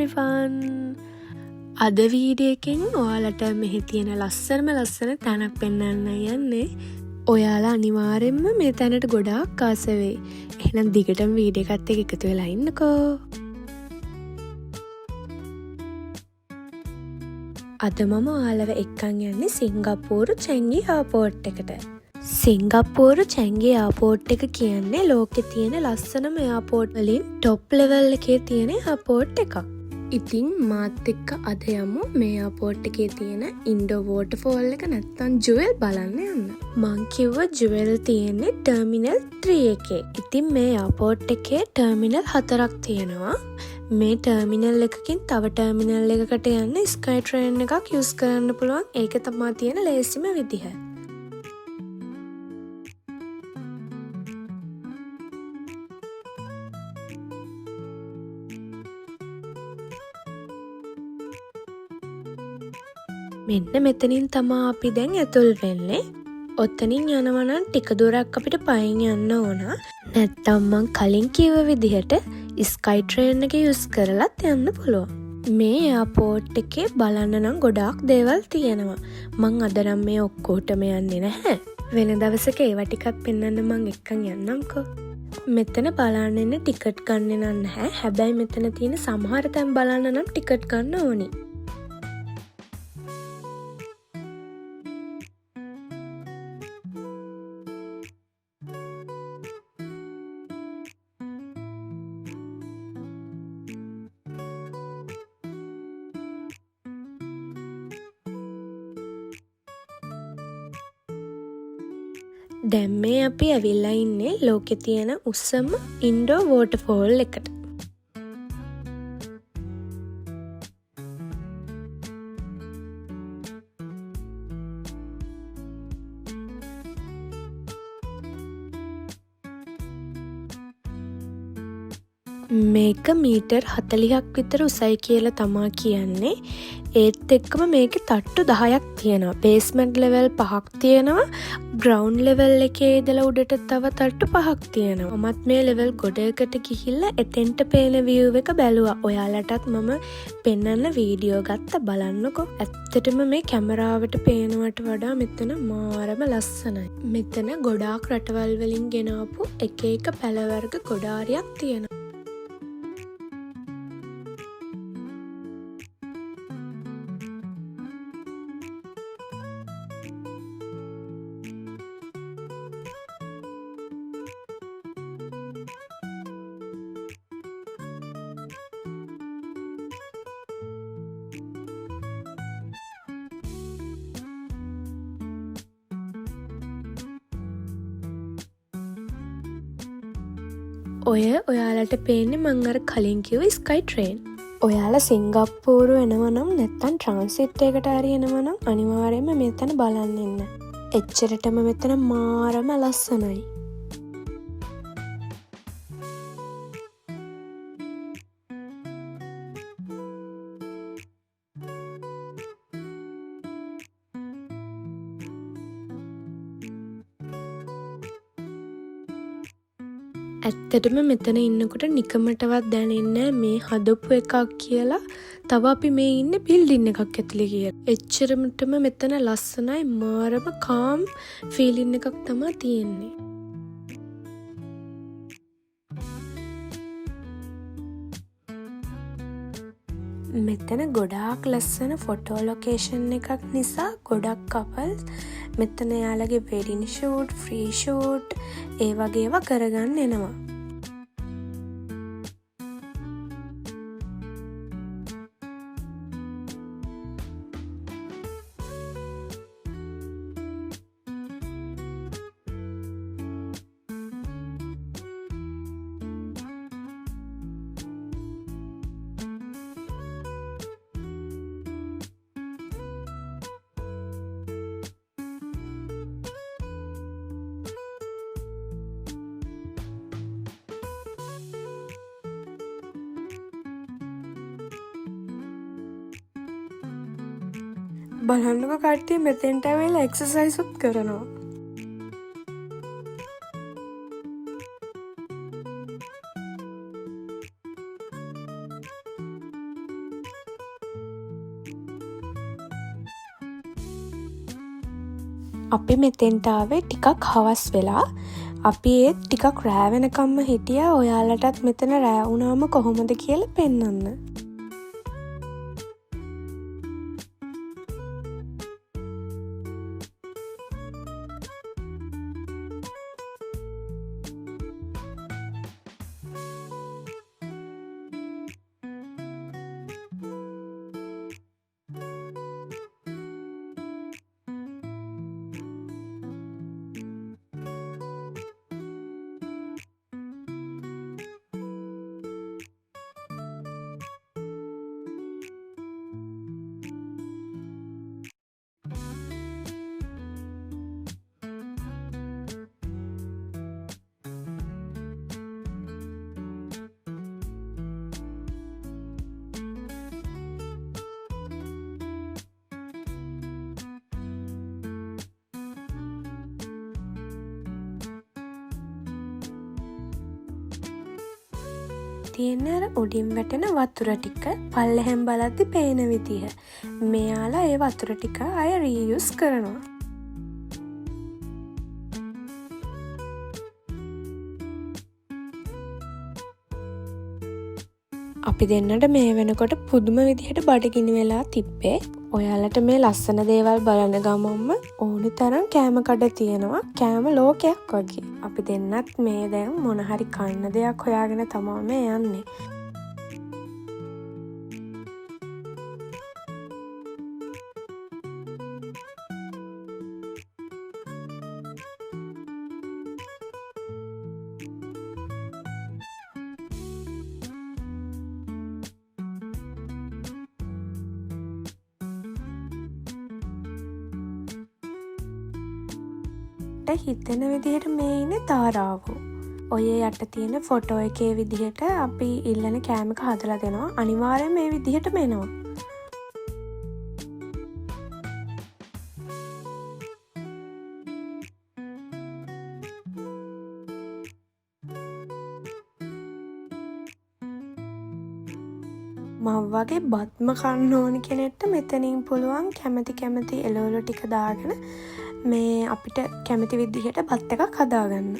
everyone! අද video එකෙන් ඔයාලට මෙහි තියෙන ලස්සන තැනක් පෙන්වන්න යන්නේ. ඔයාලා අනිවාර්යෙන්ම මේ තැනට ගොඩාක් ආස වෙයි. එහෙනම් දිගටම වීඩියෝ එකත් එක්ක එකතු වෙලා ඉන්නකෝ. අද මම ඔයාලව එක්කන් යන්නේ සිංගප්පූරු චැන්ගි එයාපෝට් එකට. සිංගප්පූරු චැන්ගි එයාපෝට් එක කියන්නේ ලෝකේ තියෙන ලස්සනම එයාපෝට් වලින් টොප් ලෙවල් එකේ තියෙන එයාපෝට් එකක්. ඉතින් මාත් එක්ක අද යමු මේ එයාපෝට් එකේ තියෙන ඉන්ඩෝ වෝටර්ෆෝල් එක නැත්තම් ජුවෙල් බලන්න යන්න. මං කිව්වා ජුවෙල් තියෙන්නේ ටර්මිනල් 3 එකේ. ඉතින් මේ එයාපෝට් එකේ ටර්මිනල් 4ක් තියෙනවා. මේ ටර්මිනල් එකකින් තව ටර්මිනල් එකකට යන්න ස්කයි ට්‍රේන් එකක් යූස් කරන්න පුළුවන්. ඒක තමයි තියෙන ලේසිම විදිහ. මෙන්න මෙතනින් තමා අපි දැන් ඇතුල් වෙන්නේ. ඔතනින් යනවා නම් ටික දුරක් අපිට පයින් යන්න ඕන. නැත්තම් මං කලින් කිව්ව විදිහට ස්කයි ට්‍රේන් එක යූස් කරලත් යන්න පුළුවන්. මේ එයාපෝට් එකේ බලන්න නම් ගොඩාක් දේවල් තියෙනවා. මං අද නම් මේ ඔක්කොටම යන්නේ නැහැ. වෙන දවසක ඒවා ටිකක් පෙන්වන්න මං එක්කන් යන්නම්කෝ. මෙතන බලන්න ඉන්න ටිකට් ගන්න නැහැ. හැබැයි මෙතන තියෙන සමහර තැන් බලන්න නම් ටිකට් ගන්න ඕනි. දැන් මේ අපි ඇවිල්ලා ඉන්නේ ලෝකේ තියෙන උස්සම ඉන්ඩෝ වෝටර්ෆෝල් එකට. මේක මීටර් 40ක් විතර උසයි කියලා තමා කියන්නේ. ඒත් එක්කම මේකේ තට්ටු 10ක් තියෙනවා. බේස්මන්ට් ලෙවල් 5ක් තියෙනවා. ග්‍රවුන්ඩ් ලෙවල් එකේ ඉඳලා උඩට තව තට්ටු 5ක් තියෙනවා. මමත් මේ ලෙවල් ගොඩකට ගිහිල්ලා එතෙන්ට පේන view එක බැලුවා. ඔයාලටත් මම පෙන්වන්න වීඩියෝ ගත්තා බලන්නකෝ. ඇත්තටම මේ කැමරාවට පේනවට වඩා මෙතන මාරම ලස්සනයි. මෙතන ගොඩාක් රටවල් වලින් ගෙනාපු එක එක පැල වර්ග ගොඩාරියක් තියෙනවා. ඔයාලට පේන්නේ මං අර කලින් කිව්ව ස්කයි ට්‍රේන්. ඔයාලා සිංගප්පූරු එනවා නම් නැත්තම් ට්‍රාන්සිට් එකකට හරි එනවා නම් අනිවාර්යයෙන්ම මෙතන බලන්න ඉන්න. එච්චරටම මෙතන මාරම ලස්සනයි. ඇත්තටම මෙතන ඉන්නකොට නිකමටවත් දැනෙන්නේ මේ හදපු එකක් කියලා. තව අපි මේ ඉන්නේ බිල්ඩින් එකක් ඇතුලේ කියලා. එච්චරටම මෙතන ලස්සනයි. මාරම කාම් ෆීලින් එකක් තමයි තියෙන්නේ. මෙතන ගොඩාක් ලස්සන ෆොටෝ ලොකේෂන් එකක් නිසා ගොඩක් කපල්ස් මෙතන යාළගේ වෙඩින් ෂූට්, ෆ්‍රී ෂූට් ඒ වගේ ඒවා කරගන්න එනවා. බලන්නකො කට්ටිය මෙතෙන්ට ඇවිල්ලා එක්සර්සයිස් උත් කරනවා. අපි මෙතෙන්ට ආවේ ටිකක් හවස් වෙලා. අපි ඒත් ටිකක් රෑ වෙනකම්ම හිටියා ඔයාලටත් මෙතන රෑ වුණාම කොහොමද කියලා පෙන්වන්න. තියෙන අර උඩින් වැටෙන වතුර ටික පල්ලෙහෙන් බලද්දි පේන විදිහ. මෙයාලා ඒ වතුර ටික අය රීයුස් කරනවා. අපි දෙන්නට මේ වෙනකොට පුදුම විදිහට බඩගිනි වෙලා තිබ්බේ. ඔයාලට මේ ලස්සන දේවල් බලන ගමන්ම ඕනි තරම් කෑම කඩ තියෙනවා. කෑම ලෝකයක් වගේ. අපි දෙන්නත් මේ දැන් මොන හරි කන්න දෙයක් හොයාගෙන තමයි මේ යන්නේ. හිතෙන විදිහට මේ ඉන්නේ තාරාවෝ. ඔය යට තියෙන ෆොටෝ එකේ විදිහට අපි ඉල්ලන කෑම එක හදලා දෙනවා. අනිවාර්යෙන් මේ විදිහටම එනවා. මම වගේ බත්ම කන්න ඕනි කෙනෙක්ට මෙතනින් පුළුවන් කැමති එළවලු ටික දාගෙන මේ අපිට කැමති විදිහට බත් එකක් හදාගන්න.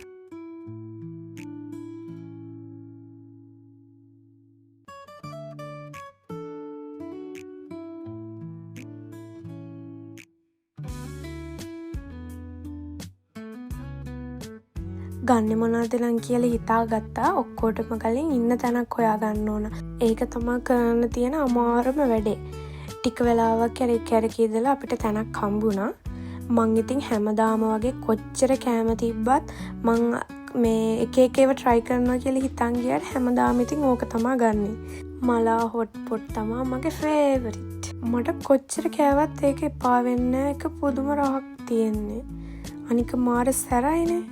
ගන්න මොනවද නම් කියලා හිතාගත්තා. ඔක්කොටම කලින් ඉන්න තැනක් හොයාගන්න ඕන. ඒක තමයි කරන්න තියෙන අමාරුම වැඩේ. ටික වෙලාවක් කැරකි ඉඳලා අපිට තැනක් හම්බුණා. මං ඉතින් හැමදාම වගේ කොච්චර කෑම තිබ්බත් මං මේ එක ඒවා try කරනවා කියලා හිතන් ගියාට හැමදාම ඉතින් ඕක තමයි ගන්නෙ. මලා හොට් පොට් තමයි මගේ favorite. මට කොච්චර කෑවත් ඒක එපා වෙන්නේ එක පුදුම රහක් තියෙන්නේ. අනික මාර සැරයිනේ.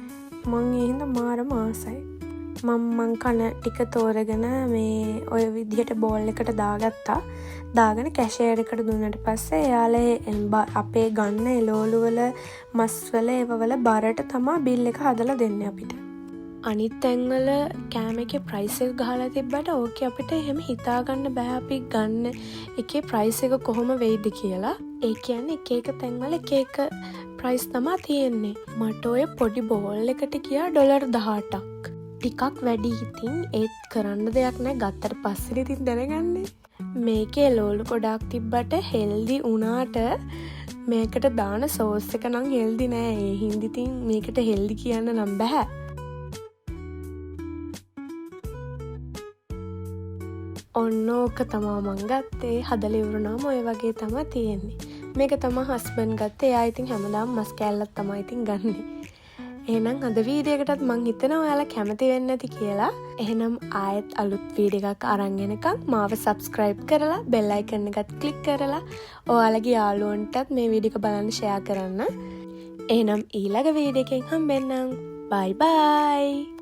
මං ඒ හින්දා මාරම ආසයි. මං කන ටික තෝරගෙන මේ ඔය විදිහට බෝල් එකට දාගත්තා. දාගෙන කැෂියර් එකට දුන්නට පස්සේ එයාලා අපේ ගන්න එළවලු වල මස් වල ඒවවල බරට තමයි බිල් එක හදලා දෙන්නේ අපිට. අනිත් තැන්වල කෑම එකේ ප්‍රයිස් එක ගහලා තිබ්බට ඕකේ අපිට එහෙම හිතා ගන්න බෑ අපි ගන්න එකේ ප්‍රයිස් එක කොහොම වෙයිද කියලා. ඒ කියන්නේ එක තැන්වල එක ප්‍රයිස් තමයි තියෙන්නේ. මට ඔය පොඩි බෝල් එකට ගියා $18ක්. ටිකක් වැඩි ඉතින් ඒත් කරන්න දෙයක් නෑ. ගත්තට පස්සේ ඉතින් දැනගන්නේ. මේකේ එළවලු ගොඩක් තිබ්බට හෙල්දි වුණාට මේකට දාන සෝස් එක නම් හෙල්දි නෑ. ඒ හින්දා ඉතින් මේකට හෙල්දි කියන්න නම් බෑ. ඔන්න ඕක තමා මං ගත්තේ. හදලා ඉවරනාම ඔය වගේ තමයි තියෙන්නේ. මේක තමයි හස්බන්ඩ් ගත්තේ. එයා ඉතින් හැමදාම මස් කෑල්ලක් තමයි ඉතින් ගන්නෙ. එහෙනම් අද වීඩියෝ එකටත් මං හිතනවා ඔයාලා කැමති වෙන්න ඇති කියලා. එහෙනම් ආයෙත් අලුත් වීඩියෝ එකක් අරන් එනකම් මාව subscribe කරලා bell icon එකත් click කරලා ඔයාලගේ යාළුවන්ටත් මේ වීඩියෝ එක බලන්න share කරන්න. එහෙනම් ඊළඟ වීඩියෝ එකෙන් හම්බෙන්නම්. bye bye.